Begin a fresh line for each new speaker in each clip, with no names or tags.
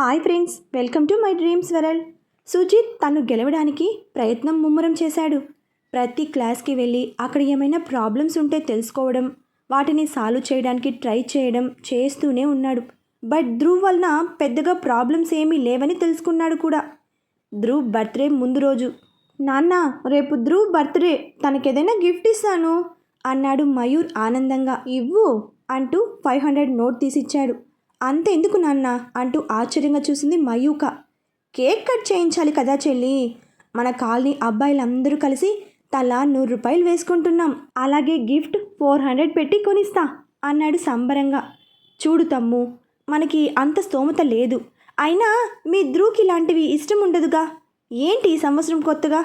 Hi friends, welcome to my dreams world. Sujith తను గెలవడానికి ప్రయత్నం ముమ్మరం చేశాడు. ప్రతి క్లాస్కి వెళ్ళి అక్కడ ఏమైనా ప్రాబ్లమ్స్ ఉంటే తెలుసుకోవడం, వాటిని సాల్వ్ చేయడానికి ట్రై చేయడం చేస్తూనే ఉన్నాడు. బట్ ధ్రువ్ వలన పెద్దగా ప్రాబ్లమ్స్ ఏమీ లేవని తెలుసుకున్నాడు కూడా. ధ్రువ్ బర్త్డే ముందు రోజు, నాన్న రేపు ధ్రువ్ బర్త్డే, తనకేదైనా గిఫ్ట్ ఇస్తాను అన్నాడు మయూర్ ఆనందంగా. ఇవ్వు అంటూ 500 నోట్ తీసిచ్చాడు. అంత ఎందుకు నాన్న అంటూ ఆశ్చర్యంగా చూసింది మయూక. కేక్ కట్ చేయించాలి కదా చెల్లి, మన కాలనీ అబ్బాయిలందరూ కలిసి తలా 100 రూపాయలు వేసుకుంటున్నాం, అలాగే గిఫ్ట్ 400 పెట్టి కొనిస్తా అన్నాడు సంబరంగా. చూడు తమ్ము, మనకి అంత స్తోమత లేదు, అయినా మీ ధ్రువ్కి ఇలాంటివి ఇష్టం ఉండదుగా, ఏంటి ఈ సంవత్సరం కొత్తగా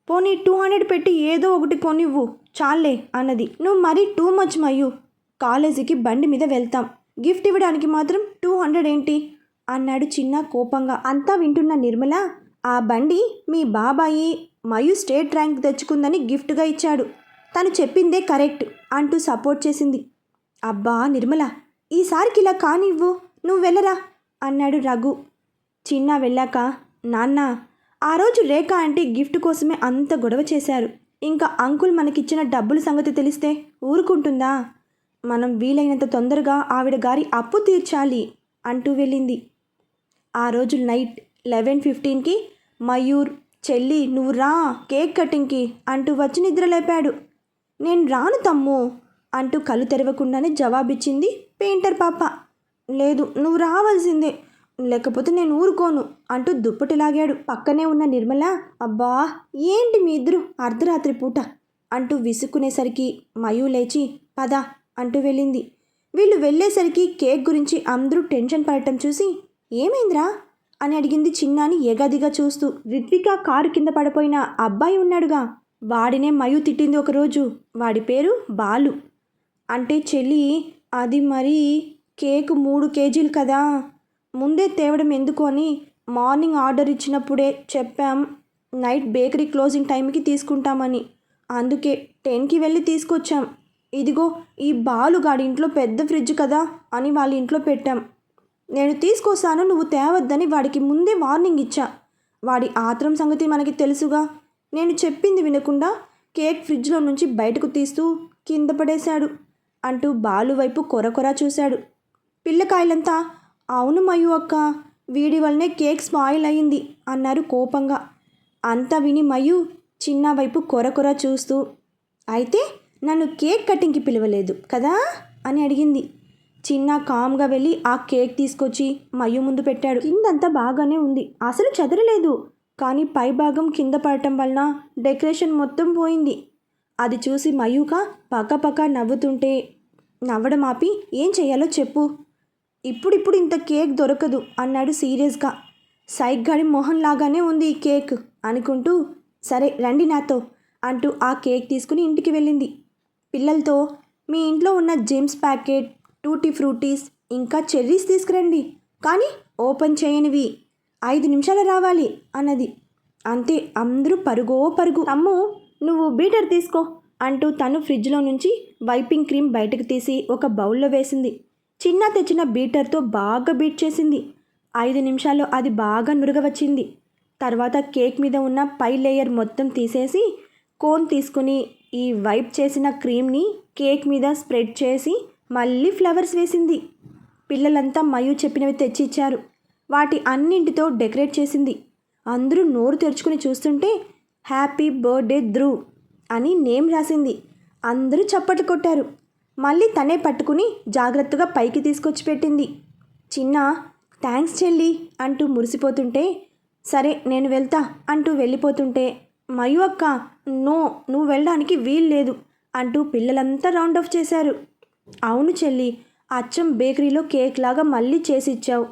పోనీ 200 పెట్టి ఏదో ఒకటి కొనివ్వు చాలే అన్నది. నువ్వు మరీ టూ మచ్ మయూ, కాలేజీకి బండి మీద వెళ్తాం, గిఫ్ట్ ఇవ్వడానికి మాత్రం 200 ఏంటి అన్నాడు చిన్న కోపంగా. అంతా వింటున్న నిర్మల, ఆ బండి మీ బాబాయి మయూ స్టేట్ ర్యాంక్ తెచ్చుకుందని గిఫ్ట్గా ఇచ్చాడు, తను చెప్పిందే కరెక్ట్ అంటూ సపోర్ట్ చేసింది. అబ్బా నిర్మల, ఈసారికి ఇలా కానివ్వు, నువ్వు వెళ్ళరా అన్నాడు రఘు. చిన్న వెళ్ళాక, నాన్న ఆ రోజు రేఖ ఆంటీ గిఫ్ట్ కోసమే అంత గొడవ చేశారు, ఇంకా అంకుల్ మనకిచ్చిన డబ్బుల సంగతి తెలిస్తే ఊరుకుంటుందా, మనం వీలైనంత తొందరగా ఆవిడ గారి అప్పు తీర్చాలి అంటూ వెళ్ళింది. ఆ రోజు నైట్ 11:15కి మయూర్, చెల్లి నువ్వు రా కేక్ కటింగ్కి అంటూ వచ్చి నిద్రలేపాడు. నేను రాను తమ్ము అంటూ కళ్ళు తెరవకుండానే జవాబిచ్చింది పెయింటర్ పాప. లేదు నువ్వు రావాల్సిందే, లేకపోతే నేను ఊరుకోను అంటూ దుప్పటి లాగాడు. పక్కనే ఉన్న నిర్మల, అబ్బా ఏంటి మీ ఇద్దరు అర్ధరాత్రి పూట అంటూ విసుక్కునేసరికి మయూ లేచి పద అంటూ వెళ్ళింది. వీళ్ళు వెళ్ళేసరికి కేక్ గురించి అందరూ టెన్షన్ పడటం చూసి, ఏమైందిరా అని అడిగింది చిన్నాని ఎగదిగా చూస్తూ. రిత్విక కారు కింద పడిపోయిన అబ్బాయి ఉన్నాడుగా, వాడినే మయూ తిట్టింది ఒకరోజు, వాడి పేరు బాలు. అంటే చెల్లి, అది మరి కేక్ 3 కేజీలు కదా, ముందే తేవడం ఎందుకు అని మార్నింగ్ ఆర్డర్ ఇచ్చినప్పుడే చెప్పాం, నైట్ బేకరీ క్లోజింగ్ టైంకి తీసుకుంటామని, అందుకే 10కి వెళ్ళి తీసుకొచ్చాం. ఇదిగో ఈ బాలుగాడి ఇంట్లో పెద్ద ఫ్రిడ్జ్ కదా అని వాళ్ళ ఇంట్లో పెట్టాం, నేను తీసుకొస్తాను నువ్వు తేవద్దని వాడికి ముందే వార్నింగ్ ఇచ్చా, వాడి ఆత్రం సంగతి మనకి తెలుసుగా, నేను చెప్పింది వినకుండా కేక్ ఫ్రిడ్జ్లో నుంచి బయటకు తీస్తూ కింద పడేశాడు అంటూ బాలు వైపు కొరకొరా చూశాడు. పిల్లకాయలంతా, అవును మయూ అక్క, వీడి వల్లనే కేక్ స్పాయిల్ అయింది అన్నారు కోపంగా. అంతా విని మయూ చిన్న వైపు కొరకొరా చూస్తూ, అయితే నన్ను కేక్ కటింగ్కి పిలవలేదు కదా అని అడిగింది. చిన్న కామ్గా వెళ్ళి ఆ కేక్ తీసుకొచ్చి మయూ ముందు పెట్టాడు. కిందంతా బాగానే ఉంది, అసలు చెదరలేదు, కానీ పై భాగం కింద పడటం వలన డెకరేషన్ మొత్తం పోయింది. అది చూసి మయూక పక్క నవ్వుతుంటే, నవ్వడం ఆపి ఏం చెయ్యాలో చెప్పు, ఇప్పుడిప్పుడు ఇంత కేక్ దొరకదు అన్నాడు సీరియస్గా. సైగ్గాడి మొహం లాగానే ఉంది ఈ కేక్ అనుకుంటూ, సరే రండి నాతో అంటూ ఆ కేక్ తీసుకుని ఇంటికి వెళ్ళింది. పిల్లలతో, మీ ఇంట్లో ఉన్న జెమ్స్ ప్యాకెట్, టూటీ ఫ్రూటీస్ ఇంకా చెర్రీస్ తీసుకురండి, కానీ ఓపెన్ చేయనివి, 5 నిమిషాలు రావాలి అన్నది. అంతే, అందరూ పరుగో పరుగు. అమ్ము నువ్వు బీటర్ తీసుకో అంటూ తను ఫ్రిడ్జ్లో నుంచి వైపింగ్ క్రీమ్ బయటకు తీసి ఒక బౌల్లో వేసింది. చిన్న తెచ్చిన బీటర్తో బాగా బీట్ చేసింది. 5 నిమిషాల్లో అది బాగా నురగవచ్చింది. తర్వాత కేక్ మీద ఉన్న పై లేయర్ మొత్తం తీసేసి కోన్ తీసుకుని ఈ వైప్ చేసిన క్రీమ్ని కేక్ మీద స్ప్రెడ్ చేసి మళ్ళీ ఫ్లవర్స్ వేసింది. పిల్లలంతా మయూ చెప్పినవి తెచ్చిచ్చారు, వాటి అన్నింటితో డెకరేట్ చేసింది. అందరూ నోరు తెరుచుకుని చూస్తుంటే హ్యాపీ బర్త్డే ధ్రువ్ అని నేమ్ రాసింది. అందరూ చప్పట్లు కొట్టారు. మళ్ళీ తనే పట్టుకుని జాగ్రత్తగా పైకి తీసుకొచ్చి పెట్టింది. చిన్న థ్యాంక్స్ చెల్లి అంటూ మురిసిపోతుంటే, సరే నేను వెళ్తా అంటూ వెళ్ళిపోతుంటే, మయూ అక్క నో, నువ్వు వెళ్ళడానికి వీలు లేదు అంటూ పిల్లలంతా రౌండ్ ఆఫ్ చేశారు. అవును చెల్లి, అచ్చం బేకరీలో కేక్ లాగా మళ్ళీ చేసి ఇచ్చావు,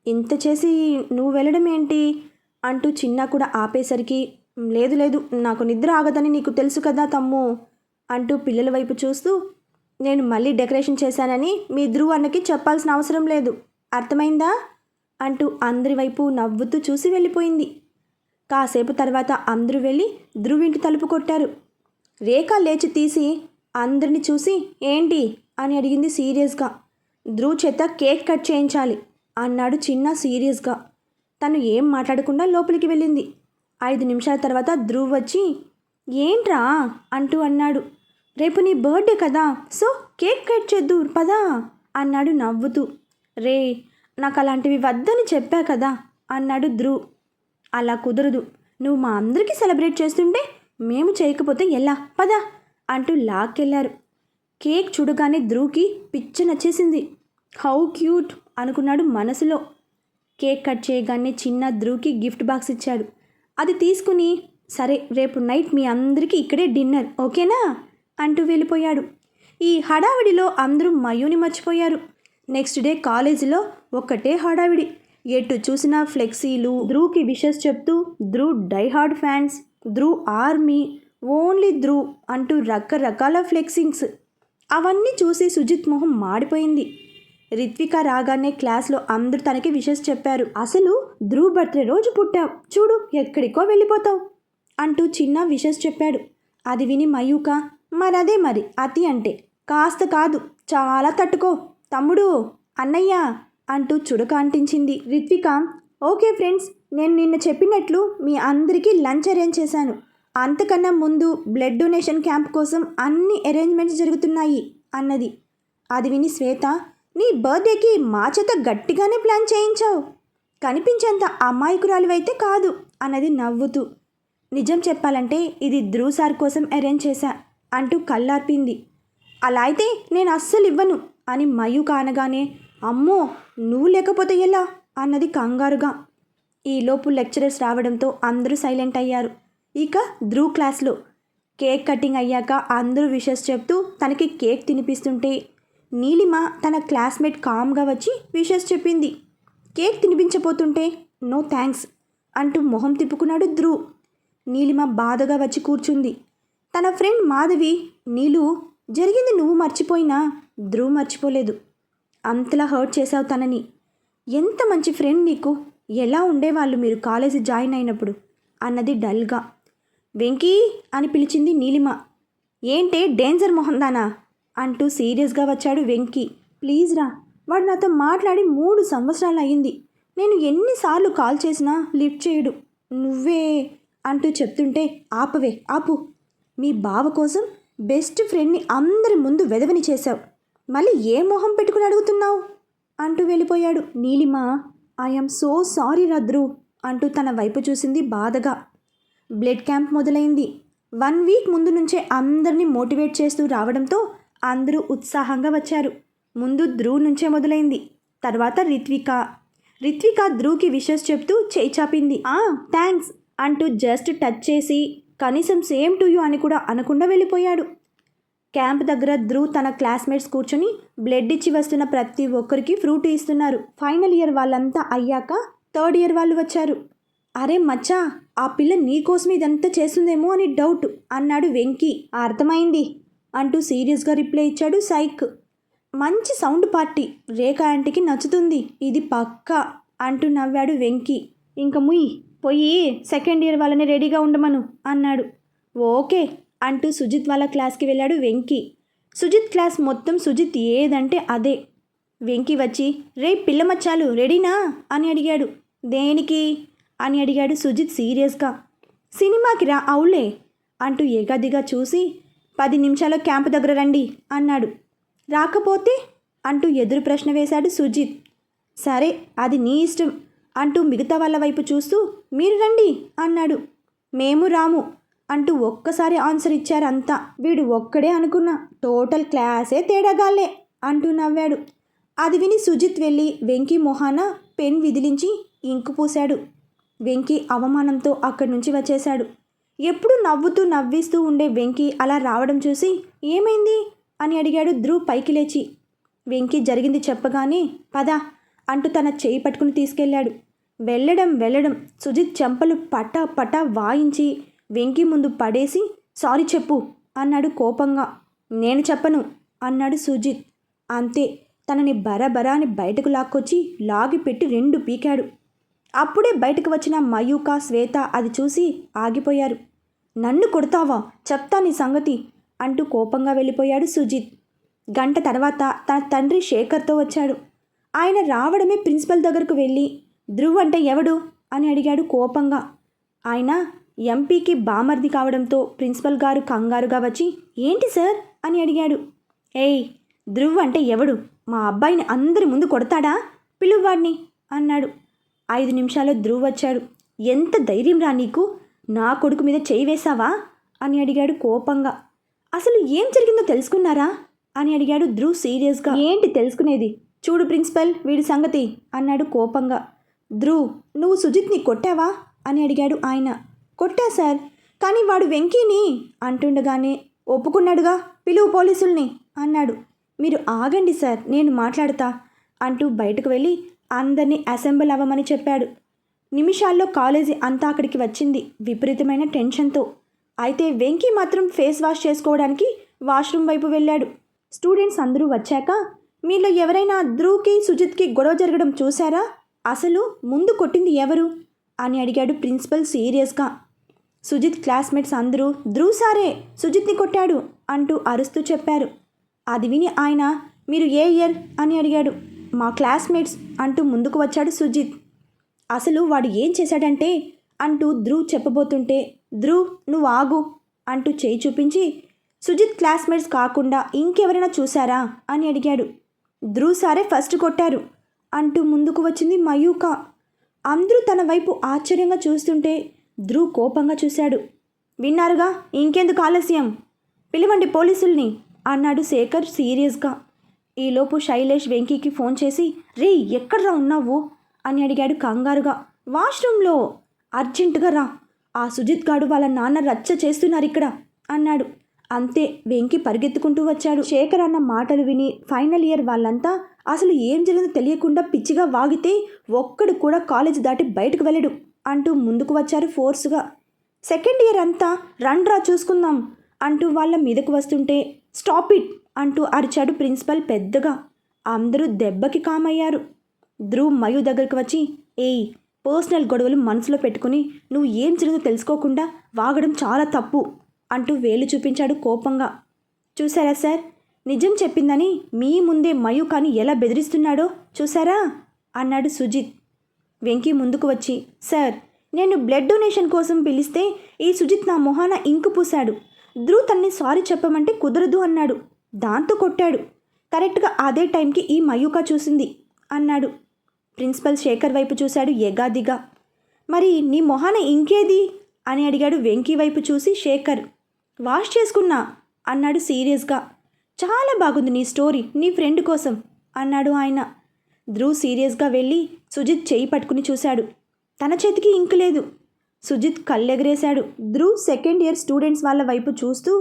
ఇంత చేసి నువ్వు వెళ్ళడం ఏంటి అంటూ చిన్న కూడా ఆపేసరికి, లేదు నాకు నిద్ర ఆగదని నీకు తెలుసు కదా తమ్ము అంటూ పిల్లల వైపు చూస్తూ, నేను మళ్ళీ డెకరేషన్ చేశానని మీ ధ్రువ్ అన్నకి చెప్పాల్సిన అవసరం లేదు, అర్థమైందా అంటూ అందరి వైపు నవ్వుతూ చూసి వెళ్ళిపోయింది. కాసేపు తర్వాత అందరూ వెళ్ళి ధ్రువ్ ఇంటి తలుపు కొట్టారు. రేఖ లేచి తీసి అందరిని చూసి ఏంటి అని అడిగింది సీరియస్గా. ధ్రువ్ చేత కేక్ కట్ చేయించాలి అన్నాడు చిన్న సీరియస్గా. తను ఏం మాట్లాడకుండా లోపలికి వెళ్ళింది. 5 నిమిషాల తర్వాత ధ్రువ్ వచ్చి ఏంట్రా అంటూ అన్నాడు. రేపు నీ బర్త్డే కదా, సో కేక్ కట్ చేద్దు పదా అన్నాడు నవ్వుతూ. రే, నాకు అలాంటివి వద్దని చెప్పా కదా అన్నాడు ధ్రువ్. అలా కుదరదు, నువ్వు మా అందరికీ సెలబ్రేట్ చేస్తుంటే మేము చేయకపోతే ఎలా, పదా అంటూ లాక్కెళ్ళారు. కేక్ చూడగానే ధ్రువ్కి పిచ్చ నచ్చేసింది. హౌ క్యూట్ అనుకున్నాడు మనసులో. కేక్ కట్ చేయగానే చిన్న ధ్రువ్కి గిఫ్ట్ బాక్స్ ఇచ్చాడు. అది తీసుకుని సరే రేపు నైట్ మీ అందరికీ ఇక్కడే డిన్నర్ ఓకేనా అంటూ వెళ్ళిపోయాడు. ఈ హడావిడిలో అందరూ మయూని మర్చిపోయారు. నెక్స్ట్ డే కాలేజీలో ఒక్కటే హడావిడి. ఎటు చూసినా ఫ్లెక్సీలు, ధ్రువ్కి విషెస్ చెప్తూ Dhruv die-hard fans, Dhruv army, only Dhruv అంటూ రకరకాల ఫ్లెక్సింగ్స్. అవన్నీ చూసి సుజిత్ మొహం మాడిపోయింది. రిత్విక రాగానే క్లాస్లో అందరూ తనకి విషెస్ చెప్పారు. అసలు ధ్రువ్ బర్త్డే రోజు పుట్టావు, చూడు ఎక్కడికో వెళ్ళిపోతావు అంటూ చిన్న విషెస్ చెప్పాడు. అది విని మయూక మరదే మరి అతి అంటే కాస్త కాదు చాలా తట్టుకో తమ్ముడు, అన్నయ్య అంటూ చుడక అంటించింది. రిత్విక ఓకే ఫ్రెండ్స్, నేను నిన్న చెప్పినట్లు మీ అందరికీ లంచ్ అరేంజ్ చేశాను. అంతకన్నా ముందు బ్లడ్ డొనేషన్ క్యాంప్ కోసం అన్ని అరేంజ్మెంట్స్ జరుగుతున్నాయి అన్నది. అది విని శ్వేత నీ బర్త్డేకి మా చేత గట్టిగానే ప్లాన్ చేయించావు, కనిపించేంత అమాయకురాలివైతే కాదు అన్నది నవ్వుతూ. నిజం చెప్పాలంటే ఇది ధ్రువ్ సార్ కోసం అరేంజ్ చేశా అంటూ కళ్ళార్పింది. అలా అయితే నేను అస్సలు ఇవ్వను అని మయూక అనగానే అమ్మో నువ్వు లేకపోతే ఎలా అన్నది కంగారుగా. ఈలోపు లెక్చరర్స్ రావడంతో అందరూ సైలెంట్ అయ్యారు. ఇక ధ్రువ్ క్లాస్లో కేక్ కటింగ్ అయ్యాక అందరూ విషెస్ చెప్తూ తనకి కేక్ తినిపిస్తుంటే నీలిమ తన క్లాస్మేట్ కామ్గా వచ్చి విషెస్ చెప్పింది. కేక్ తినిపించబోతుంటే నో థ్యాంక్స్ అంటూ మొహం తిప్పుకున్నాడు ధ్రువ్. నీలిమ బాధగా వచ్చి కూర్చుంది. తన ఫ్రెండ్ మాధవి నీలు జరిగింది నువ్వు మర్చిపోయినా ధ్రువ్ మర్చిపోలేదు, అంతలా హర్ట్ చేశావు తనని. ఎంత మంచి ఫ్రెండ్ నీకు, ఎలా ఉండేవాళ్ళు మీరు కాలేజీ జాయిన్ అయినప్పుడు అన్నది డల్గా. వెంకీ అని పిలిచింది నీలిమ. ఏంటే డేంజర్ మొహందానా అంటూ సీరియస్గా వచ్చాడు వెంకీ. ప్లీజ్ రా, వాడు నాతో మాట్లాడి 3 సంవత్సరాలు అయ్యింది. నేను ఎన్నిసార్లు కాల్ చేసినా లిఫ్ట్ చేయడు. నువ్వే అంటూ చెప్తుంటే ఆపవే ఆపు, మీ బావ కోసం బెస్ట్ ఫ్రెండ్ని అందరి ముందు వెదవని చేశావు, మళ్ళీ ఏ మొహం పెట్టుకుని అడుగుతున్నావు అంటూ వెళ్ళిపోయాడు. నీలిమ ఐఎమ్ సో సారీ రద్రు అంటూ తన వైపు చూసింది బాధగా. బ్లడ్ క్యాంప్ మొదలైంది. 1 వీక్ ముందు నుంచే అందరినీ మోటివేట్ చేస్తూ రావడంతో అందరూ ఉత్సాహంగా వచ్చారు. ముందు ధ్రువ్ నుంచే మొదలైంది, తర్వాత రిత్విక ధ్రువ్కి విషెస్ చెప్తూ చేయి చాపింది. థ్యాంక్స్ అంటూ జస్ట్ టచ్ చేసి కనీసం సేమ్ టు యూ అని కూడా అనకుండా వెళ్ళిపోయాడు. క్యాంప్ దగ్గర ధ్రువ్ తన క్లాస్మేట్స్ కూర్చొని బ్లడ్ ఇచ్చి వస్తున్న ప్రతి ఒక్కరికి ఫ్రూట్ ఇస్తున్నారు. ఫైనల్ ఇయర్ వాళ్ళంతా అయ్యాక 3rd ఇయర్ వాళ్ళు వచ్చారు. అరే మచ్చా, ఆ పిల్ల నీకోసం ఇదంతా చేస్తుందేమో అని డౌట్ అన్నాడు వెంకీ. అర్థమైంది అంటూ సీరియస్గా రిప్లై ఇచ్చాడు సైక్. మంచి సౌండ్ పార్టీ, రేఖ ఆంటీకి నచ్చుతుంది ఇది పక్కా అంటూ నవ్వాడు వెంకీ. ఇంక ముయ్ పోయి 2nd ఇయర్ వాళ్ళని రెడీగా ఉండమను అన్నాడు. ఓకే అంటూ సుజిత్ వాళ్ళ క్లాస్కి వెళ్ళాడు వెంకీ. సుజిత్ క్లాస్ మొత్తం సుజిత్ ఏదంటే అదే. వెంకీ వచ్చి రే పిల్ల మచ్చాలు రెడీనా అని అడిగాడు. దేనికి అని అడిగాడు సుజిత్ సీరియస్గా. సినిమాకి రా అవులే అంటూ ఎగదిగా చూసి 10 నిమిషాల్లో క్యాంపు దగ్గర రండి అన్నాడు. రాకపోతే అంటూ ఎదురు ప్రశ్న వేశాడు సుజిత్. సరే అది నీ ఇష్టం అంటూ మిగతా వాళ్ళ వైపు చూస్తూ మీరు రండి అన్నాడు. మేము రాము అంటూ ఒక్కసారి ఆన్సర్ ఇచ్చారంతా. వీడు ఒక్కడే అనుకున్నా, టోటల్ క్లాసే తేడాగాలే అంటూ నవ్వాడు. అది విని సుజిత్ వెళ్ళి వెంకీ మొహాన పెన్ విదిలించి ఇంకు పూశాడు. వెంకీ అవమానంతో అక్కడి నుంచి వచ్చేశాడు. ఎప్పుడు నవ్వుతూ నవ్విస్తూ ఉండే వెంకీ అలా రావడం చూసి ఏమైంది అని అడిగాడు ధ్రువ్ పైకి లేచి. వెంకీ జరిగింది చెప్పగానే పద అంటూ తన చేయి పట్టుకుని తీసుకెళ్ళాడు. వెళ్ళడం సుజిత్ చెంపలు పటా పటా వాయించి వెంకీ ముందు పడేసి సారీ చెప్పు అన్నాడు కోపంగా. నేను చెప్పను అన్నాడు సుజిత్. అంతే, తనని బరబరా అని బయటకు లాక్కొచ్చి లాగి పెట్టి 2 పీకాడు. అప్పుడే బయటకు వచ్చిన మయూక శ్వేత అది చూసి ఆగిపోయారు. నన్ను కొడతావా, చెప్తా నీ సంగతి అంటూ కోపంగా వెళ్ళిపోయాడు సుజిత్. గంట తర్వాత తన తండ్రి శేఖర్తో వచ్చాడు. ఆయన రావడమే ప్రిన్సిపల్ దగ్గరకు వెళ్ళి ధ్రువ్ అంటే ఎవడు అని అడిగాడు కోపంగా. ఆయన ఎంపీకి బామర్ది కావడంతో ప్రిన్సిపల్ గారు కంగారుగా వచ్చి ఏంటి సార్ అని అడిగాడు. ఏయ్, ధ్రువ్ అంటే ఎవడు? మా అబ్బాయిని అందరి ముందు కొడతాడా? పిలువాడిని అన్నాడు. 5 నిమిషాల్లో ధ్రువ్ వచ్చాడు. ఎంత ధైర్యం రా నీకు, నా కొడుకు మీద చేయి వేశావా అని అడిగాడు కోపంగా. అసలు ఏం జరిగిందో తెలుసుకున్నారా అని అడిగాడు ధ్రువ్ సీరియస్గా. ఏంటి తెలుసుకునేది? చూడు ప్రిన్సిపల్, వీడి సంగతి అన్నాడు కోపంగా. ధ్రువ్, నువ్వు సుజిత్ని కొట్టావా అని అడిగాడు ఆయన. కొట్టా సార్, కానీ వాడు వెంకీని అంటుండగానే ఒప్పుకున్నాడుగా, పిలువు పోలీసుల్ని అన్నాడు. మీరు ఆగండి సార్, నేను మాట్లాడతా అంటూ బయటకు వెళ్ళి అందరినీ అసెంబ్ల్ అవ్వమని చెప్పాడు. నిమిషాల్లో కాలేజీ అంతా అక్కడికి వచ్చింది విపరీతమైన టెన్షన్తో. అయితే వెంకీ మాత్రం ఫేస్ వాష్ చేసుకోవడానికి వాష్రూమ్ వైపు వెళ్ళాడు. స్టూడెంట్స్ అందరూ వచ్చాక మీలో ఎవరైనా ధ్రువ్కి సుజిత్కి గొడవ జరగడం చూశారా? అసలు ముందు కొట్టింది ఎవరు అని అడిగాడు ప్రిన్సిపల్ సీరియస్గా. సుజిత్ క్లాస్మేట్స్ అందరూ ధ్రువ్ సారే సుజిత్ని కొట్టాడు అంటూ అరుస్తూ చెప్పారు. అది విని ఆయన మీరు ఏ ఇయర్ అని అడిగాడు. మా క్లాస్మేట్స్ అంటూ ముందుకు వచ్చాడు సుజిత్. అసలు వాడు ఏం చేశాడంటే అంటూ ధ్రువ్ చెప్పబోతుంటే ధ్రువ్ నువ్వు ఆగు అంటూ చేయి చూపించి సుజిత్ క్లాస్మేట్స్ కాకుండా ఇంకెవరైనా చూశారా అని అడిగాడు. ధ్రువ్ సారే ఫస్ట్ కొట్టారు అంటూ ముందుకు వచ్చింది మయూక. అందరూ తన వైపు ఆశ్చర్యంగా చూస్తుంటే ధ్రువ్ కోపంగా చూశాడు. విన్నారుగా, ఇంకెందుకు ఆలస్యం, పిలవండి పోలీసుల్ని అన్నాడు శేఖర్ సీరియస్గా. ఈలోపు శైలేష్ వెంకీకి ఫోన్ చేసి రే ఎక్కడ్రా ఉన్నావు అని అడిగాడు కంగారుగా. వాష్రూమ్లో, అర్జెంటుగా రా, ఆ సుజిత్ గాడు వాళ్ళ నాన్న రచ్చ చేస్తున్నారు ఇక్కడ అన్నాడు. అంతే, వెంకీ పరిగెత్తుకుంటూ వచ్చాడు. శేఖర్ అన్న మాటలు విని ఫైనల్ ఇయర్ వాళ్ళంతా అసలు ఏం జరిగిందో తెలియకుండా పిచ్చిగా వాగితే ఒక్కడు కూడా కాలేజ్ దాటి బయటకు వెళ్ళడు అంటూ ముందుకు వచ్చారు ఫోర్స్గా. సెకండ్ ఇయర్ అంతా రండ్రా చూసుకుందాం అంటూ వాళ్ళ మీదకు వస్తుంటే స్టాప్ ఇట్ అంటూ అరిచాడు ప్రిన్సిపల్ పెద్దగా. అందరూ దెబ్బకి కామయ్యారు. ధ్రువ్ మయూ దగ్గరికి వచ్చి ఏయ్, పర్సనల్ గొడవలు మనసులో పెట్టుకుని నువ్వు ఏం జరిగిందో తెలుసుకోకుండా వాగడం చాలా తప్పు అంటూ వేలు చూపించాడు కోపంగా. చూసారా సార్, నిజం చెప్పిందని మీ ముందే మయూ కానీ ఎలా బెదిరిస్తున్నాడో చూసారా అన్నాడు సుజిత్. వెంకీ ముందుకు వచ్చి సార్, నేను బ్లడ్ డొనేషన్ కోసం పిలిస్తే ఈ సుజిత్ నా మొహాన ఇంకు పూశాడు. ధ్రువ్ తన్ని సారీ చెప్పమంటే కుదరదు అన్నాడు. దాంతో కొట్టాడు. కరెక్ట్గా అదే టైంకి ఈ మయూక చూసింది అన్నాడు. ప్రిన్సిపల్ శేఖర్ వైపు చూశాడు ఎగాదిగా. మరి నీ మొహాన ఇంకేది అని అడిగాడు వెంకీ వైపు చూసి శేఖర్. వాష్ చేసుకున్నా అన్నాడు సీరియస్గా. చాలా బాగుంది నీ స్టోరీ, నీ ఫ్రెండ్ కోసం అన్నాడు ఆయన. ధ్రువ్ సీరియస్గా వెళ్ళి సుజిత్ చేయి పట్టుకుని చూశాడు. తన చేతికి ఇంకు లేదు. సుజిత్ కళ్ళెగరేశాడు. ధ్రువ్ సెకండ్ ఇయర్ స్టూడెంట్స్ వాళ్ళ వైపు చూస్తూ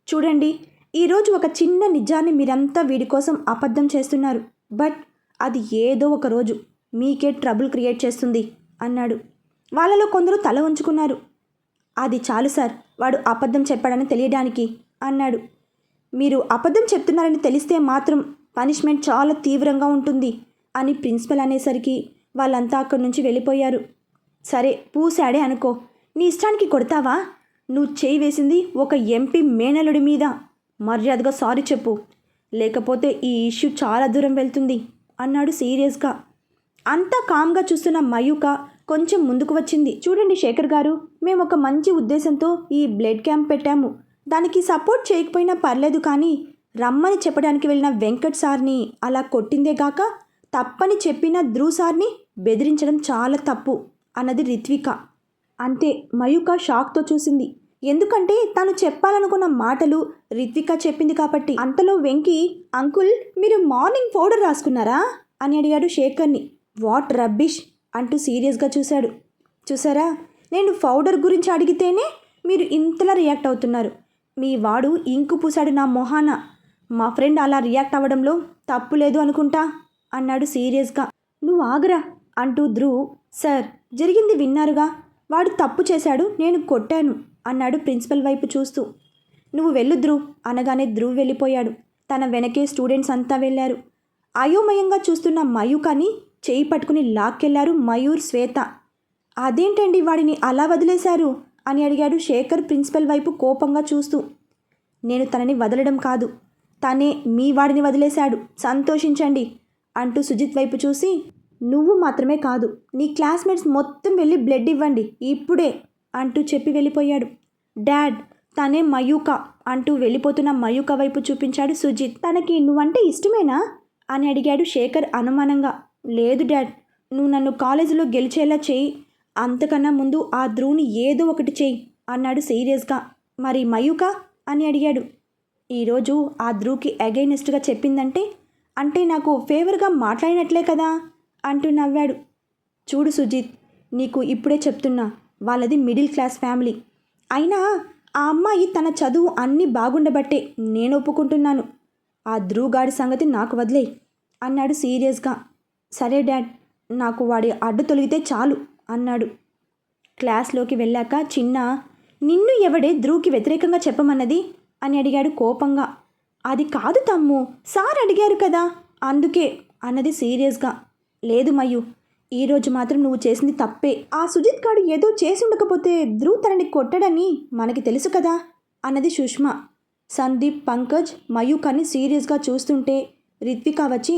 చూడండి, ఈరోజు ఒక చిన్న నిజాన్ని మీరంతా వీడి కోసం అబద్ధం చేస్తున్నారు, బట్ అది ఏదో ఒక రోజు మీకే ట్రబుల్ క్రియేట్ చేస్తుంది అన్నాడు. వాళ్ళలో కొందరు తల ఉంచుకున్నారు. అది చాలు సార్, వాడు అబద్ధం చెప్పాడని తెలియడానికి అన్నాడు. మీరు అబద్ధం చెప్తున్నారని తెలిస్తే మాత్రం పనిష్మెంట్ చాలా తీవ్రంగా ఉంటుంది అని ప్రిన్సిపల్ అనేసరికి వాళ్ళంతా అక్కడి నుంచి వెళ్ళిపోయారు. సరే పూసాడే అనుకో, నీ ఇష్టానికి కొడతావా? నువ్వు చేయి వేసింది ఒక ఎంపీ మేనలుడి మీద, మర్యాదగా సారీ చెప్పు, లేకపోతే ఈ ఇష్యూ చాలా దూరం వెళ్తుంది అన్నాడు సీరియస్గా. అంతా కామ్గా చూస్తున్న మయూక కొంచెం ముందుకు వచ్చింది. చూడండి శేఖర్ గారు, మేము ఒక మంచి ఉద్దేశంతో ఈ బ్లడ్ క్యాంప్ పెట్టాము. దానికి సపోర్ట్ చేయకపోయినా పర్లేదు, కానీ రమ్మని చెప్పడానికి వెళ్ళిన వెంకట్ సార్ని అలా కొట్టిందే గాక తప్పని చెప్పిన ధ్రువ్ సార్ని బెదిరించడం చాలా తప్పు అన్నది రిత్విక. అంతే, మయూక షాక్తో చూసింది. ఎందుకంటే తను చెప్పాలనుకున్న మాటలు రిత్విక చెప్పింది కాబట్టి. అంతలో వెంకీ, అంకుల్ మీరు మార్నింగ్ పౌడర్ రాసుకున్నారా అని అడిగాడు శేఖర్ని. వాట్ రబ్బిష్ అంటూ సీరియస్గా చూశాడు. చూసారా, నేను పౌడర్ గురించి అడిగితేనే మీరు ఇంతలా రియాక్ట్ అవుతున్నారు. మీ వాడు ఇంకు పూసాడు నా మొహాన. మా ఫ్రెండ్ అలా రియాక్ట్ అవ్వడంలో తప్పు లేదు అనుకుంటా అన్నాడు సీరియస్గా. నువ్వు ఆగరా అంటూ ధ్రువ్, సార్ జరిగింది విన్నారుగా, వాడు తప్పు చేశాడు, నేను కొట్టాను అన్నాడు ప్రిన్సిపల్ వైపు చూస్తూ. నువ్వు వెళ్ళు ధ్రువ్ అనగానే ధ్రువ్ వెళ్ళిపోయాడు. తన వెనకే స్టూడెంట్స్ అంతా వెళ్ళారు. అయోమయంగా చూస్తున్న మయూకని చేయి పట్టుకుని లాక్కెళ్లారు మయూర్, శ్వేత. అదేంటండి వాడిని అలా వదిలేశారు అని అడిగాడు శేఖర్ ప్రిన్సిపల్ వైపు కోపంగా చూస్తూ. నేను తనని వదలడం కాదు, తనే మీ వాడిని వదిలేశాడు, సంతోషించండి అంటూ సుజిత్ వైపు చూసి, నువ్వు మాత్రమే కాదు, నీ క్లాస్మేట్స్ మొత్తం వెళ్ళి బ్లడ్ ఇవ్వండి ఇప్పుడే అంటూ చెప్పి వెళ్ళిపోయాడు. డాడ్, తనే మయూక అంటూ వెళ్ళిపోతున్న మయూక వైపు చూపించాడు సుజిత్. తనకి నువ్వంటే ఇష్టమేనా అని అడిగాడు శేఖర్ అనుమానంగా. లేదు డాడ్, నువ్వు నన్ను కాలేజీలో గెలిచేలా చేయి, అంతకన్నా ముందు ఆ ధ్రువుని ఏదో ఒకటి చేయి అన్నాడు సీరియస్గా. మరి మయూక అని అడిగాడు. ఈరోజు ఆ ధ్రువుకి అగైనెస్ట్గా చెప్పిందంటే అంటే నాకు ఫేవర్గా మాట్లాడినట్లే కదా అంటూ నవ్వాడు. చూడు సుజిత్, నీకు ఇప్పుడే చెప్తున్నా, వాళ్ళది మిడిల్ క్లాస్ ఫ్యామిలీ. అయినా ఆ అమ్మాయి తన చదువు అన్నీ బాగుండబట్టే నేను ఒప్పుకుంటున్నాను. ఆ ధ్రువుగాడి సంగతి నాకు వదిలేయ్ అన్నాడు సీరియస్గా. సరే డాడ్, నాకు వాడి అడ్డు తొలిగితే చాలు అన్నాడు. క్లాస్లోకి వెళ్ళాక చిన్న, నిన్ను ఎవడే ధ్రువుకి వ్యతిరేకంగా చెప్పమన్నది అని అడిగాడు కోపంగా. అది కాదు తమ్ము, సార్ అడిగారు కదా అందుకే అన్నది సీరియస్గా. లేదు మయ్యు, ఈరోజు మాత్రం నువ్వు చేసింది తప్పే. ఆ సుజిత్ గాడు ఏదో చేసి ఉండకపోతే ధ్రువ్ తనని కొట్టడని మనకి తెలుసు కదా అన్నది సుష్మా. సందీప్, పంకజ్ మయూకని సీరియస్గా చూస్తుంటే రిత్విక వచ్చి,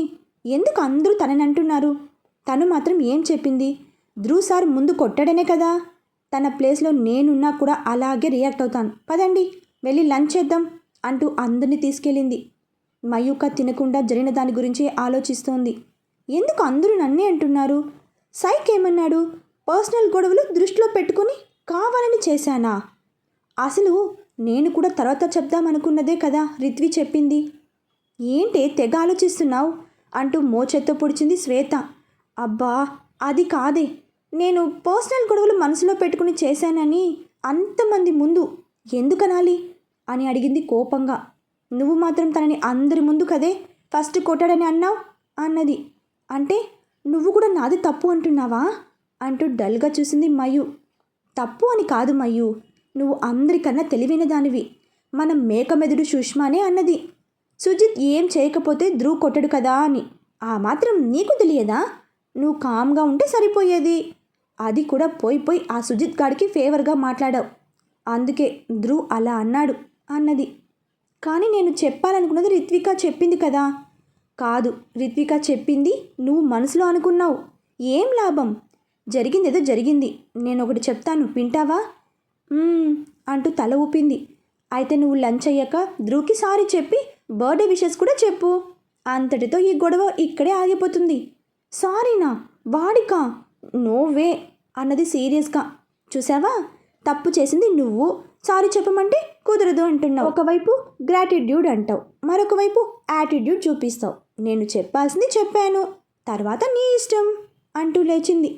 ఎందుకు అందరూ తనని అంటున్నారు? తను మాత్రం ఏం చెప్పింది? ధ్రువ్ సార్ ముందు కొట్టాడనే కదా. తన ప్లేస్లో నేనున్నా కూడా అలాగే రియాక్ట్ అవుతాను. పదండి వెళ్ళి లంచ్ చేద్దాం అంటూ అందరినీ తీసుకెళ్ళింది. మయూక తినకుండా జరిగిన దాని గురించి ఆలోచిస్తోంది. ఎందుకు అందరూ నన్నే అంటున్నారు? సైక్ ఏమన్నాడు? పర్సనల్ గొడవలు దృష్టిలో పెట్టుకుని కావాలని చేశానా? అసలు నేను కూడా తర్వాత చెప్దామనుకున్నదే కదా రిత్వి చెప్పింది. ఏంటే తెగ ఆలోచిస్తున్నావు అంటూ మోచేత్తో పొడిచింది శ్వేత. అబ్బా అది కాదే, నేను పర్సనల్ గొడవలు మనసులో పెట్టుకుని చేశానని అంతమంది ముందు ఎందుకనాలి అని అడిగింది కోపంగా. నువ్వు మాత్రం తనని అందరి ముందు కదే ఫస్ట్ కొట్టాడని అన్నావు అన్నది. అంటే నువ్వు కూడా నాది తప్పు అంటున్నావా అంటూ డల్గా చూసింది మయు. తప్పు అని కాదు మయు, నువ్వు అందరికన్నా తెలివైన దానివి. మనం మేకమెదుడు సుష్మానే అన్నది. సుజిత్ ఏం చేయకపోతే ధ్రువ్ కొట్టడు కదా అని. ఆ మాత్రం నీకు తెలియదా? నువ్వు కామ్గా ఉంటే సరిపోయేది. అది కూడా పోయి ఆ సుజిత్ గాడికి ఫేవర్గా మాట్లాడావు, అందుకే ధ్రువ్ అలా అన్నాడు అన్నది. కానీ నేను చెప్పాలనుకున్నది రిత్విక చెప్పింది కదా. కాదు, రిత్విక చెప్పింది నువ్వు మనసులో అనుకున్నావు. ఏం లాభం? జరిగిందేదో జరిగింది. నేను ఒకటి చెప్తాను, వింటావా? అంటూ తల ఊపింది. అయితే నువ్వు లంచ్ అయ్యాక ధ్రువ్కి సారీ చెప్పి బర్త్డే విషెస్ కూడా చెప్పు. అంతటితో ఈ గొడవ ఇక్కడే ఆగిపోతుంది. సారీనా? వాడికా? నోవే అన్నది సీరియస్గా. చూసావా, తప్పు చేసింది నువ్వు, సారీ చెప్పమంటే కుదరదు అంటున్నావు. ఒకవైపు గ్రాటిట్యూడ్ అంటావు, మరొక వైపు యాటిట్యూడ్ చూపిస్తావు. నేను చెప్పాల్సింది చెప్పాను, తర్వాత నీ ఇష్టం అంటూ లేచింది.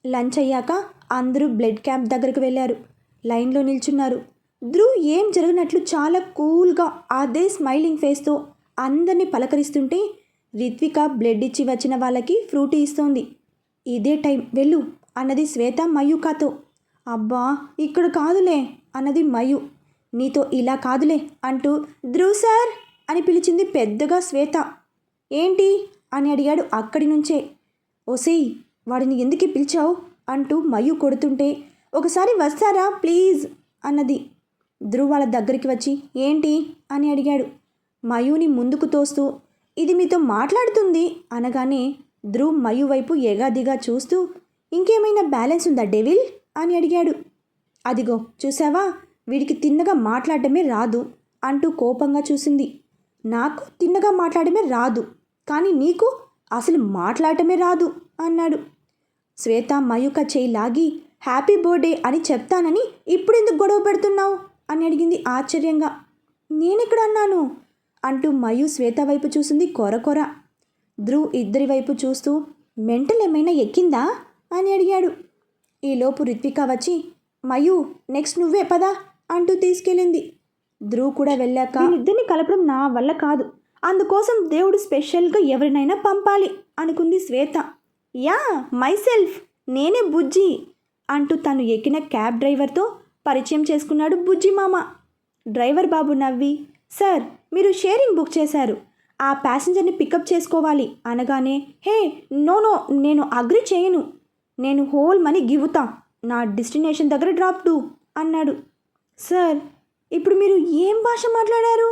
లంచ్ అయ్యాక అందరూ బ్లడ్ క్యాంప్ దగ్గరకు వెళ్ళారు. లైన్లో నిల్చున్నారు. ధ్రువ్ ఏం జరిగినట్లు చాలా కూల్గా అదే స్మైలింగ్ ఫేస్తో అందరినీ పలకరిస్తుంటే రిత్విక బ్లడ్ ఇచ్చి వచ్చిన వాళ్ళకి ఫ్రూటీ ఇస్తోంది. ఇదే టైం వెళ్ళు అన్నది శ్వేత మయూకాతో. అబ్బా ఇక్కడ కాదులే అన్నది మయు. నీతో ఇలా కాదులే అంటూ ధ్రువ్ సార్ అని పిలిచింది పెద్దగా శ్వేత. ఏంటి అని అడిగాడు అక్కడి నుంచే. ఓసేయ్, వాడిని ఎందుకు పిలిచావు అంటూ మయు కొడుతుంటే ఒకసారి వస్తారా ప్లీజ్ అన్నది. ధ్రువ్ వాళ్ళ దగ్గరికి వచ్చి ఏంటి అని అడిగాడు. మయుని ముందుకు తోస్తూ ఇది మీతో మాట్లాడుతుంది అనగానే ధ్రువ్ మయు వైపు ఎగాదిగా చూస్తూ ఇంకేమైనా బ్యాలెన్స్ ఉందా డెవిల్ అని అడిగాడు. అదిగో చూసావా, వీడికి తిన్నగా మాట్లాడటమే రాదు అంటూ కోపంగా చూసింది. నాకు తిన్నగా మాట్లాడమే రాదు, కానీ నీకు అసలు మాట్లాడటమే రాదు అన్నాడు. శ్వేత మయూక చేయి లాగి హ్యాపీ బర్త్డే అని చెప్తానని ఇప్పుడెందుకు గొడవ పెడుతున్నావు అని అడిగింది ఆశ్చర్యంగా. నేనెక్కడ అన్నాను అంటూ మయు శ్వేత వైపు చూసింది కొరకొర. ధ్రువ్ ఇద్దరి వైపు చూస్తూ మెంటల్ ఏమైనా ఎక్కిందా అని అడిగాడు. ఈలోపు రిత్విక వచ్చి మయు నెక్స్ట్ నువ్వే పదా అంటూ తీసుకెళ్ళింది. ధ్రువ్ కూడా వెళ్ళాక ఇద్దరిని కలపడం నా వల్ల కాదు, అందుకోసం దేవుడు స్పెషల్గా ఎవరినైనా పంపాలి అనుకుంది శ్వేత. యా మైసెల్ఫ్, నేనే బుజ్జి అంటూ తను ఎక్కిన క్యాబ్ డ్రైవర్తో పరిచయం చేసుకున్నాడు బుజ్జి మామ. డ్రైవర్ బాబు నవ్వి, సార్ మీరు షేరింగ్ బుక్ చేశారు, ఆ ప్యాసింజర్ని పికప్ చేసుకోవాలి అనగానే హే నో నేను అగ్రి చేయను, నేను హోల్ మనీ గివ్వుతా, నా డెస్టినేషన్ దగ్గర డ్రాప్ టు అన్నాడు. సార్ ఇప్పుడు మీరు ఏం భాష మాట్లాడారు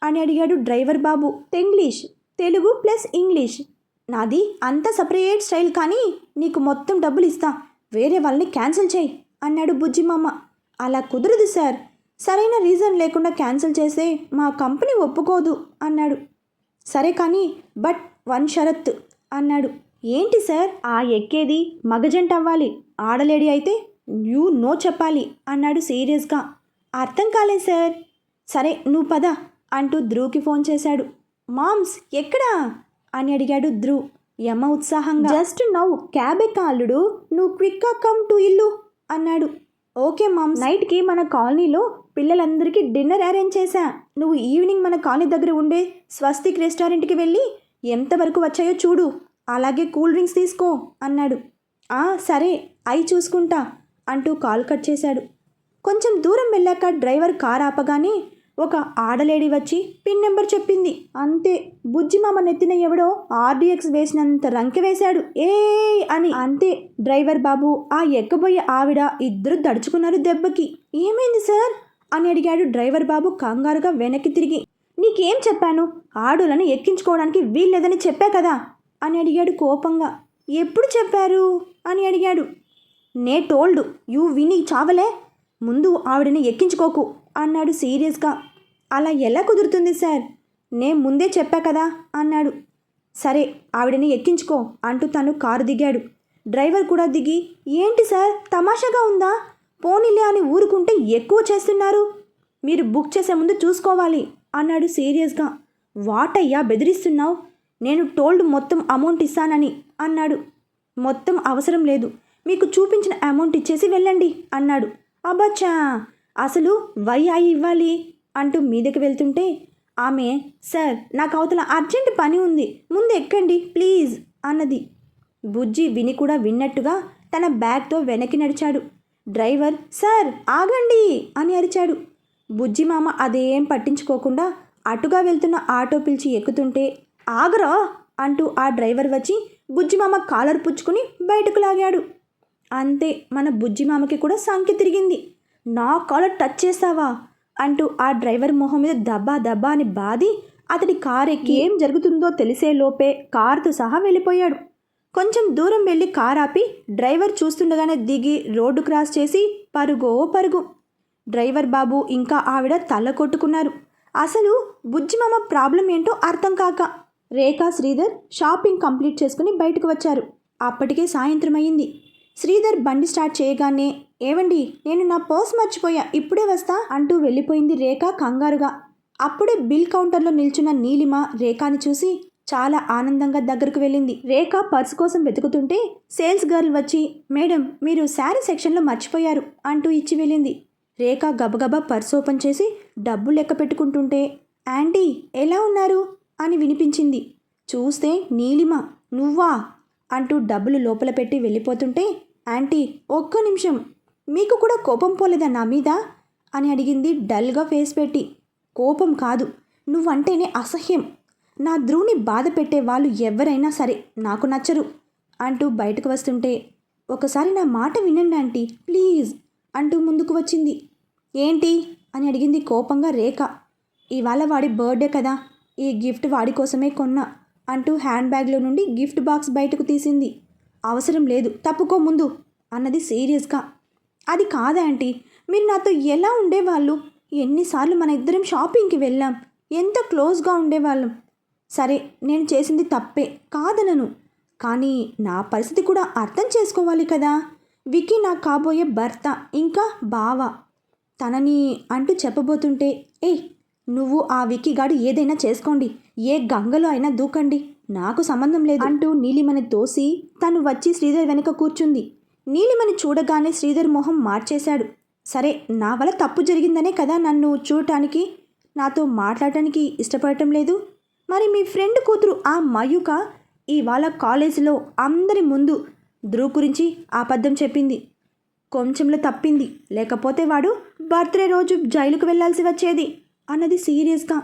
అని అడిగాడు driver Babu. Telugu plus English. నాది అంత సపరేట్ స్టైల్, కానీ నీకు మొత్తం డబ్బులు ఇస్తా, వేరే వాళ్ళని క్యాన్సిల్ చేయి అన్నాడు బుజ్జిమామ. అలా కుదరదు సార్, సరైన రీజన్ లేకుండా క్యాన్సిల్ చేస్తే మా కంపెనీ ఒప్పుకోదు అన్నాడు. సరే కానీ బట్ వన్ షరత్ అన్నాడు. ఏంటి సార్? ఆ ఎక్కేది మగజంట అవ్వాలి, ఆడలేడి అయితే యూ నో చెప్పాలి అన్నాడు సీరియస్గా. అర్థం కాలేదు సార్. సరే నువ్వు పద అంటూ ధ్రువ్కి ఫోన్ చేశాడు. మామ్స్ ఎక్కడా అని అడిగాడు ధ్రువ్ యమ ఉత్సాహంగా. జస్ట్ నౌ క్యాబ్ ఎక్క అల్లుడు, నువ్వు క్విక్గా కమ్ టు ఇల్లు అన్నాడు. ఓకే మామ్స్, నైట్కి మన కాలనీలో పిల్లలందరికీ డిన్నర్ అరేంజ్ చేశా. నువ్వు ఈవినింగ్ మన కాలనీ దగ్గర ఉండే స్వస్తిక్ రెస్టారెంట్కి వెళ్ళి ఎంతవరకు వచ్చాయో చూడు, అలాగే కూల్ డ్రింక్స్ తీసుకో అన్నాడు. సరే అయి చూసుకుంటా అంటూ కాల్ కట్ చేశాడు. కొంచెం దూరం వెళ్ళాక డ్రైవర్ కార్ ఆపగానే ఒక ఆడలేడి వచ్చి పిన్ నెంబర్ చెప్పింది. అంతే, బుజ్జిమామ నెత్తిన ఎవడో ఆర్డిఎక్స్ వేసినంత రంకె వేశాడు ఏ అని. అంతే, డ్రైవర్ బాబు, ఆ ఎక్కబోయే ఆవిడ ఇద్దరు దడుచుకున్నారు దెబ్బకి. ఏమైంది సార్ అని అడిగాడు డ్రైవర్ బాబు కంగారుగా వెనక్కి తిరిగి. నీకేం చెప్పాను? ఆడోళ్ళని ఎక్కించుకోవడానికి వీల్లేదని చెప్పా కదా అని అడిగాడు కోపంగా. ఎప్పుడు చెప్పారు అని అడిగాడు. నే టోల్డ్ యూ, విని చావలే, ముందు ఆవిడని ఎక్కించుకోకు అన్నాడు సీరియస్గా. అలా ఎలా కుదురుతుంది సార్? నే ముందే చెప్పా కదా అన్నాడు. సరే ఆవిడని ఎక్కించుకో అంటూ తను కారు దిగాడు. డ్రైవర్ కూడా దిగి, ఏంటి సార్ తమాషాగా ఉందా, పోనీలే అని ఊరుకుంటే ఎక్కువ చేస్తున్నారు, మీరు బుక్ చేసే ముందు చూసుకోవాలి అన్నాడు సీరియస్గా. వాటయ్యా బెదిరిస్తున్నావు? నేను టోల్డ్ మొత్తం అమౌంట్ ఇస్తానని అన్నాడు. మొత్తం అవసరం లేదు, మీకు చూపించిన అమౌంట్ ఇచ్చేసి వెళ్ళండి అన్నాడు. అబ్బచ్చా, అసలు వై అయి ఇవ్వాలి అంటూ మీదకి వెళ్తుంటే ఆమె, సార్ నాకు అవతల అర్జెంట్ పని ఉంది, ముందు ఎక్కండి ప్లీజ్ అన్నది. బుజ్జి విని కూడా విన్నట్టుగా తన బ్యాగ్తో వెనక్కి నడిచాడు. డ్రైవర్, సార్ ఆగండి అని అరిచాడు. బుజ్జిమామ అదేం పట్టించుకోకుండా అటుగా వెళ్తున్న ఆటో పిలిచి ఎక్కుతుంటే, ఆగరా అంటూ ఆ డ్రైవర్ వచ్చి బుజ్జిమామ కాలర్ పుచ్చుకుని బయటకు లాగాడు. అంతే, మన బుజ్జిమామకి కూడా సంఖ్య తిరిగింది. నా కాలర్ టచ్ చేస్తావా అంటూ ఆ డ్రైవర్ మొహం మీద దబ్బా దబ్బా అని బాది అతడి కారు ఎక్కి ఏం జరుగుతుందో తెలిసే లోపే కారుతో సహా వెళ్ళిపోయాడు. కొంచెం దూరం వెళ్ళి కారు ఆపి డ్రైవర్ చూస్తుండగానే దిగి రోడ్డు క్రాస్ చేసి పరుగో పరుగు. డ్రైవర్ బాబు ఇంకా ఆవిడ తల కొట్టుకున్నారు. అసలు బుజ్జిమామ ప్రాబ్లం ఏంటో అర్థం కాక. రేఖ, శ్రీధర్ షాపింగ్ కంప్లీట్ చేసుకుని బయటకు వచ్చారు. అప్పటికే సాయంత్రం అయింది. శ్రీధర్ బండి స్టార్ట్ చేయగానే, ఏవండి నేను నా పర్స్ మర్చిపోయా, ఇప్పుడే వస్తా అంటూ వెళ్ళిపోయింది రేఖ కంగారుగా. అప్పుడే బిల్ కౌంటర్లో నిల్చున్న నీలిమ రేఖని చూసి చాలా ఆనందంగా దగ్గరకు వెళ్ళింది. రేఖ పర్స్ కోసం వెతుకుతుంటే సేల్స్ గర్ల్ వచ్చి, మేడం మీరు శారీ సెక్షన్లో మర్చిపోయారు అంటూ ఇచ్చి వెళ్ళింది. రేఖ గబగబా పర్స్ ఓపెన్ చేసి డబ్బు లెక్క పెట్టుకుంటుంటే, యాంటీ ఎలా ఉన్నారు అని వినిపించింది. చూస్తే నీలిమ, నువ్వా అంటూ డబ్బులు లోపల పెట్టి వెళ్ళిపోతుంటే, యాంటీ ఒక్క నిమిషం, మీకు కూడా కోపం పోలేదా నా మీద అని అడిగింది డల్గా ఫేస్ పెట్టి. కోపం కాదు, నువ్వంటేనే అసహ్యం, నా ధ్రువుని బాధ పెట్టే వాళ్ళు ఎవరైనా సరే నాకు నచ్చరు అంటూ బయటకు వస్తుంటే, ఒకసారి నా మాట వినండి ఆంటీ ప్లీజ్ అంటూ ముందుకు వచ్చింది. ఏంటి అని అడిగింది కోపంగా రేఖ. ఇవాళ వాడి బర్త్డే కదా, ఈ గిఫ్ట్ వాడి కోసమే కొన్నా అంటూ హ్యాండ్ బ్యాగ్లో నుండి గిఫ్ట్ బాక్స్ బయటకు తీసింది. అవసరం లేదు, తప్పుకో ముందు అన్నది సీరియస్గా. అది కాదా ఆంటీ, మీరు నాతో ఎలా ఉండేవాళ్ళు, ఎన్నిసార్లు మన ఇద్దరం షాపింగ్కి వెళ్ళాం, ఎంత క్లోజ్గా ఉండేవాళ్ళం. సరే నేను చేసింది తప్పే కాదనను, కానీ నా పరిస్థితి కూడా అర్థం చేసుకోవాలి కదా. వికీ నా కాబోయే భర్త, ఇంకా బావ, తనని అంటూ చెప్పబోతుంటే, నువ్వు ఆ వికీగాడు ఏదైనా చేసుకోండి, ఏ గంగలో అయినా దూకండి, నాకు సంబంధం లేదు అంటూ నీలిమని తోసి తను వచ్చి శ్రీధర్ వెనుక కూర్చుంది. నీలిమని చూడగానే శ్రీధర్ మొహం మార్చేశాడు. సరే నా వల్ల తప్పు జరిగిందనే కదా నన్ను చూడటానికి, నాతో మాట్లాడటానికి ఇష్టపడటం లేదు. మరి మీ ఫ్రెండ్ కూతురు ఆ మయూక ఇవాళ కాలేజీలో అందరి ముందు ధ్రువ్ గురించి అబద్ధం చెప్పింది. కొంచెంలో తప్పింది, లేకపోతే వాడు బర్త్డే రోజు జైలుకు వెళ్ళాల్సి వచ్చేది అన్నది సీరియస్గా.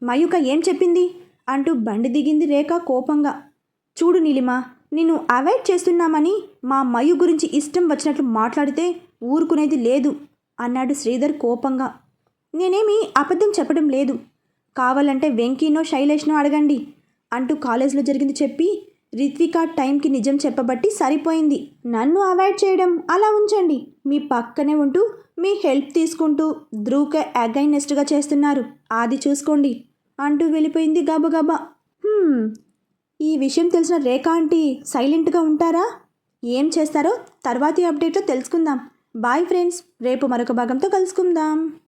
మయూక ఏం చెప్పింది అంటూ బండి దిగింది రేఖ కోపంగా. చూడు నీలిమ, నిన్ను అవాయిడ్ చేస్తున్నామని మా మయు గురించి ఇష్టం వచ్చినట్లు మాట్లాడితే ఊరుకునేది లేదు అన్నాడు శ్రీధర్ కోపంగా. నేనేమీ అబద్ధం చెప్పడం లేదు, కావాలంటే వెంకీనో శైలేష్నో అడగండి అంటూ కాలేజీలో జరిగింది చెప్పి రిత్విక టైంకి నిజం చెప్పబట్టి సరిపోయింది. నన్ను అవాయిడ్ చేయడం అలా ఉంచండి. మీ పక్కనే ఉంటూ మీ హెల్ప్ తీసుకుంటూ ధ్రువ్కే అగైనెస్ట్గా చేస్తున్నారు. అది చూసుకోండి అంటూ వెళ్ళిపోయింది గబగబా. ఈ విషయం తెలిసిన రేఖ ఆంటీ సైలెంట్గా ఉంటారా? ఏం చేస్తారో తర్వాతి అప్డేట్లో తెలుసుకుందాం. బాయ్ ఫ్రెండ్స్, రేపు మరొక భాగంతో కలుసుకుందాం.